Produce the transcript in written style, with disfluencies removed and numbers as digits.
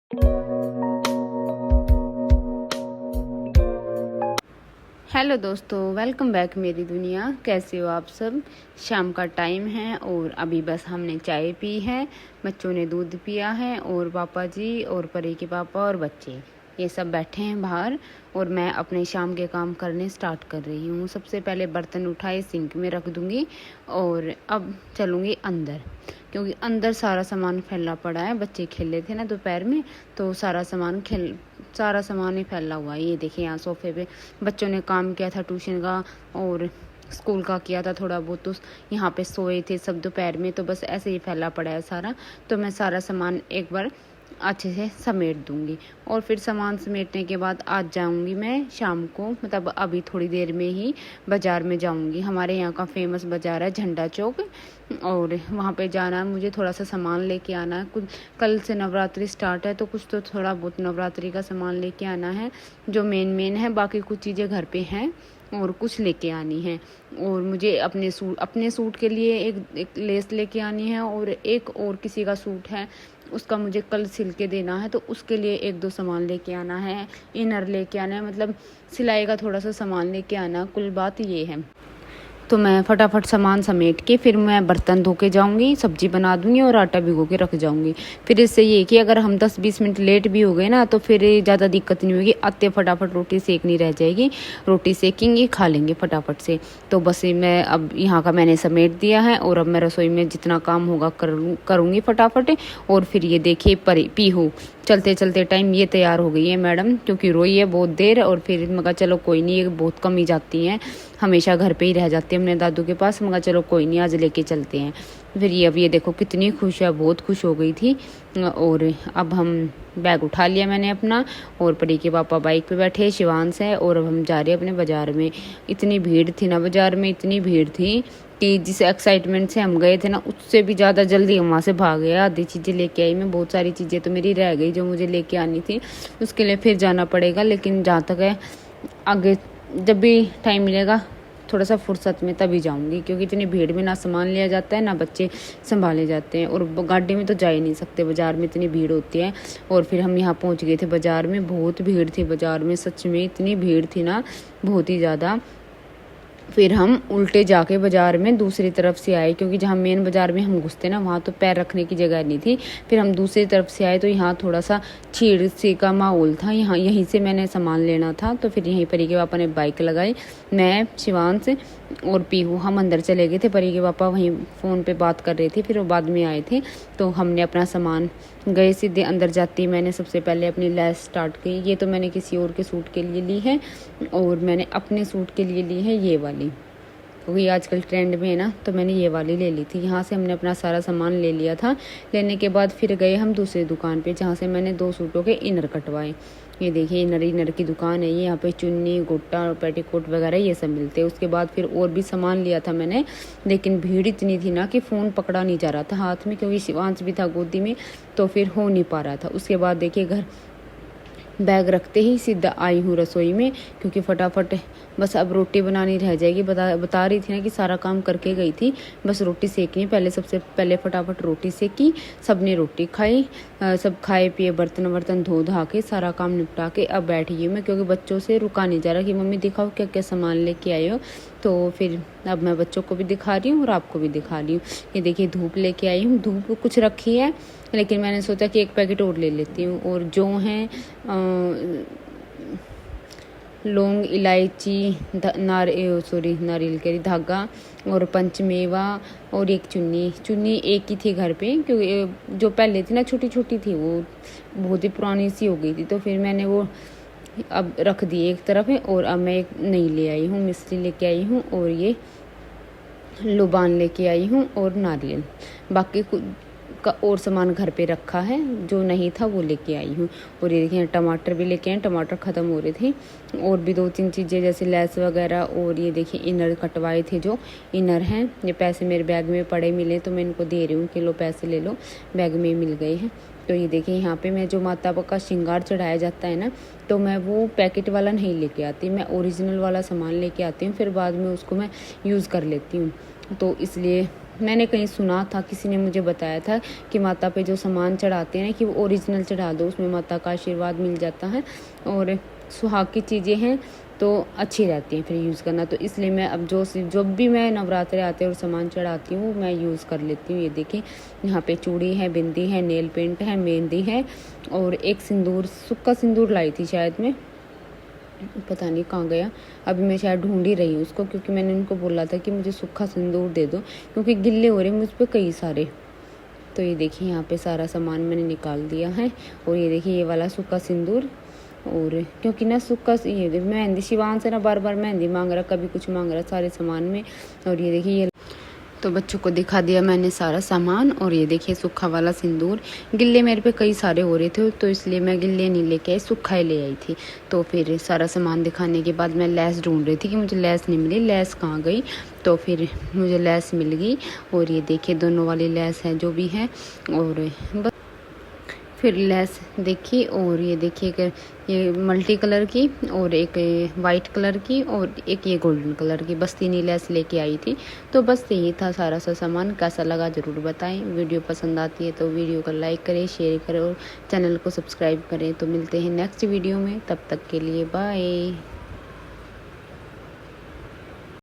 Hello दोस्तों, welcome back मेरी दुनिया। कैसे हो आप सब। शाम का टाइम है और अभी बस हमने चाय पी है, बच्चों ने दूध पिया है और पापा जी और परी के पापा और बच्चे ये सब बैठे हैं बाहर और मैं अपने शाम के काम करने स्टार्ट कर रही हूँ। सबसे पहले बर्तन उठाए सिंक में रख दूँगी और अब चलूँगी अंदर, क्योंकि अंदर सारा सामान फैला पड़ा है। बच्चे खेले थे ना दोपहर में, तो सारा सामान ही फैला हुआ है। ये देखिए यहाँ सोफे पे बच्चों ने काम किया था ट्यूशन का और स्कूल का किया था थोड़ा बहुत, तो यहाँ पे सोए थे सब दोपहर में, तो बस ऐसे ही फैला पड़ा है सारा। तो मैं सारा सामान एक बार अच्छे से समेट दूंगी और फिर सामान समेटने के बाद आज जाऊंगी मैं शाम को, मतलब अभी थोड़ी देर में ही बाज़ार में जाऊंगी। हमारे यहाँ का फेमस बाज़ार है झंडा चौक, और वहाँ पे जाना है मुझे, थोड़ा सा सामान लेके आना है। कुछ कल से नवरात्रि स्टार्ट है, तो कुछ तो थोड़ा बहुत नवरात्रि का सामान लेके आना है जो मेन है। बाकी कुछ चीज़ें घर पे हैं और कुछ लेके आनी है। और मुझे अपने सूट के लिए एक लेस लेके आनी है और एक और किसी का सूट है, उसका मुझे कल सिल के देना है, तो उसके लिए एक दो सामान लेके आना है। इनर लेके आना है, मतलब सिलाई का थोड़ा सा सामान लेके आना। कुल बात ये है। तो मैं फटाफट सामान समेट के फिर मैं बर्तन धो के जाऊँगी, सब्जी बना दूँगी और आटा भिगो के रख जाऊँगी। फिर इससे ये कि अगर हम 10-20 मिनट लेट भी हो गए ना, तो फिर ज़्यादा दिक्कत नहीं होगी। आते फटाफट रोटी सेकनी रह जाएगी, रोटी सेकेंगे, खा लेंगे फटाफट से। तो बस मैं अब यहाँ का मैंने समेट दिया है और अब मैं रसोई में जितना काम होगा करूँगी फटाफट। और फिर ये देखिए पीहू चलते चलते टाइम ये तैयार हो गई है मैडम, क्योंकि रोई है बहुत देर। और फिर मगा चलो कोई नहीं, ये बहुत कम ही जाती हैं, हमेशा घर पे ही रह जाती है अपने दादू के पास। मगा चलो कोई नहीं, आज लेके चलते हैं। फिर ये अब ये देखो कितनी खुश है, बहुत खुश हो गई थी। और अब हम बैग उठा लिया मैंने अपना, और परी के पापा बाइक पे बैठे, शिवांश है, और अब हम जा रहे हैं अपने बाज़ार में। इतनी भीड़ थी ना बाज़ार में, इतनी भीड़ थी कि जिस एक्साइटमेंट से हम गए थे ना, उससे भी ज़्यादा जल्दी हम वहाँ से भाग गए। आधी चीज़ें लेके आई मैं, बहुत सारी चीज़ें तो मेरी रह गई जो मुझे लेके आनी थी, उसके लिए फिर जाना पड़ेगा। लेकिन जहाँ तक है आगे जब भी टाइम मिलेगा थोड़ा सा फुर्सत में तभी जाऊंगी, क्योंकि इतनी भीड़ में ना सामान लिया जाता है ना बच्चे संभाले जाते हैं, और गाड़ी में तो जा ही नहीं सकते, बाज़ार में इतनी भीड़ होती है। और फिर हम यहाँ पहुँच गए थे बाज़ार में, बहुत भीड़ थी बाज़ार में, सच में इतनी भीड़ थी ना, बहुत ही ज़्यादा। फिर हम उल्टे जाके बाज़ार में दूसरी तरफ से आए, क्योंकि जहाँ मेन बाज़ार में हम घुसते ना, वहाँ तो पैर रखने की जगह नहीं थी। फिर हम दूसरी तरफ से आए, तो यहाँ थोड़ा सा छीड़ सी का माहौल था, यहाँ यहीं से मैंने सामान लेना था। तो फिर यहीं परी के पापा ने बाइक लगाई, मैं शिवांश और पीहू हम अंदर चले गए थे। परी के पापा वहीं फ़ोन पे बात कर रहे थे, फिर वो बाद में आए थे। तो हमने अपना सामान गए सीधे अंदर जाते ही मैंने सबसे पहले अपनी लैस स्टार्ट की। ये तो मैंने किसी और के सूट के लिए ली है, और मैंने अपने सूट के लिए ली है ये वाली, क्योंकि आजकल ट्रेंड में है ना, तो मैंने ये वाली ले ली थी। यहाँ से हमने अपना सारा सामान ले लिया था। लेने के बाद फिर गए हम दूसरी दुकान पे, जहाँ से मैंने 2 सूटों के इनर कटवाए। ये देखिए इनर की दुकान है ये, यहाँ पे चुन्नी गोटा और पेटीकोट वगैरह ये सब मिलते हैं। उसके बाद फिर और भी सामान लिया था मैंने, लेकिन भीड़ इतनी थी ना कि फ़ोन पकड़ा नहीं जा रहा था हाथ में, क्योंकि शिवांश भी था गोदी में, तो फिर हो नहीं पा रहा था। उसके बाद देखिए घर बैग रखते ही सीधा आई हूँ रसोई में, क्योंकि फटाफट बस अब रोटी बनानी रह जाएगी। बता रही थी ना कि सारा काम करके गई थी, बस रोटी सेकनी है। सबसे पहले फटाफट रोटी सेकी, सबने रोटी खाई, सब खाए पिए, बर्तन वर्तन धो धा के सारा काम निपटा के अब बैठी हूँ मैं, क्योंकि बच्चों से रुका नहीं जा रहा कि मम्मी दिखाओ क्या क्या सामान लेके आए हो। तो फिर अब मैं बच्चों को भी दिखा रही हूँ और आपको भी दिखा रही हूँ। ये देखिए धूप लेके आई हूँ, धूप कुछ रखी है, लेकिन मैंने सोचा कि एक पैकेट और ले लेती हूँ। और जो हैं लौंग, इलायची, नारियल के धागा और पंचमेवा, और एक चुन्नी एक ही थी घर पे, क्योंकि जो पहले थी ना छोटी छोटी थी, वो बहुत ही पुरानी सी हो गई थी, तो फिर मैंने वो अब रख दी एक तरफ है। और अब मैं एक नई ले आई हूँ, मिश्री लेके आई हूँ, और ये लुबान लेके आई हूँ, और नारियल। बाकी का और सामान घर पे रखा है, जो नहीं था वो लेके आई हूँ। और ये देखिए टमाटर भी लेके आए, टमाटर ख़त्म हो रहे थे। और भी 2-3 चीज़ें जैसे लेस वगैरह, और ये देखिए इनर कटवाए थे, जो इनर हैं। ये पैसे मेरे बैग में पड़े मिले, तो मैं इनको दे रही हूँ कि लो पैसे ले लो, बैग में मिल गए हैं। तो ये देखिए यहाँ पे मैं जो माता का श्रृंगार चढ़ाया जाता है ना, तो मैं वो पैकेट वाला नहीं लेके आती, मैं ओरिजिनल वाला सामान लेके आती हूँ, फिर बाद में उसको मैं यूज़ कर लेती हूँ। तो इसलिए मैंने कहीं सुना था, किसी ने मुझे बताया था कि माता पे जो सामान चढ़ाते हैं कि वो ओरिजिनल चढ़ा दो, उसमें माता का आशीर्वाद मिल जाता है और सुहाग की चीज़ें हैं तो अच्छी रहती हैं फिर यूज़ करना। तो इसलिए मैं अब जो भी मैं नवरात्रे आते हैं और सामान चढ़ाती हूँ मैं यूज़ कर लेती हूँ। ये देखें, यहाँ पे चूड़ी है, बिंदी है, नेल पेंट है, मेहंदी है और एक सिंदूर, सूखा सिंदूर लाई थी शायद मैं, पता नहीं कहाँ गया, अभी मैं शायद ढूंढ ही रही हूँ उसको, क्योंकि मैंने उनको बोला था कि मुझे सूखा सिंदूर दे दो क्योंकि गिल्ले हो रहे मुझ पर कई सारे। तो ये देखिए यहाँ पे सारा सामान मैंने निकाल दिया है और ये देखिए ये वाला सूखा सिंदूर। और क्योंकि ना सूखा ये मेहंदी शिवान से ना बार बार मेहंदी मांग रहा, कभी कुछ मांग रहा सारे सामान में। और ये देखिए ये तो बच्चों को दिखा दिया मैंने सारा सामान। और ये देखिए सूखा वाला सिंदूर, गिल्ले मेरे पे कई सारे हो रहे थे तो इसलिए मैं गिल्ले नहीं लेके आई, सूखा ही ले आई थी। तो फिर सारा सामान दिखाने के बाद मैं लेस ढूंढ रही थी कि मुझे लेस नहीं मिली, लेस कहाँ गई, तो फिर मुझे लेस मिल गई। और ये देखिए दोनों वाली लेस है जो भी है। और बस फिर लेस देखी और ये देखिए कि ये मल्टी कलर की और एक वाइट कलर की और एक ये गोल्डन कलर की, बस 3 ही लेस लेके आई थी। तो बस यही था सारा सा सामान। कैसा लगा ज़रूर बताएं। वीडियो पसंद आती है तो वीडियो को लाइक करें, शेयर करें और चैनल को सब्सक्राइब करें। तो मिलते हैं नेक्स्ट वीडियो में, तब तक के लिए बाय।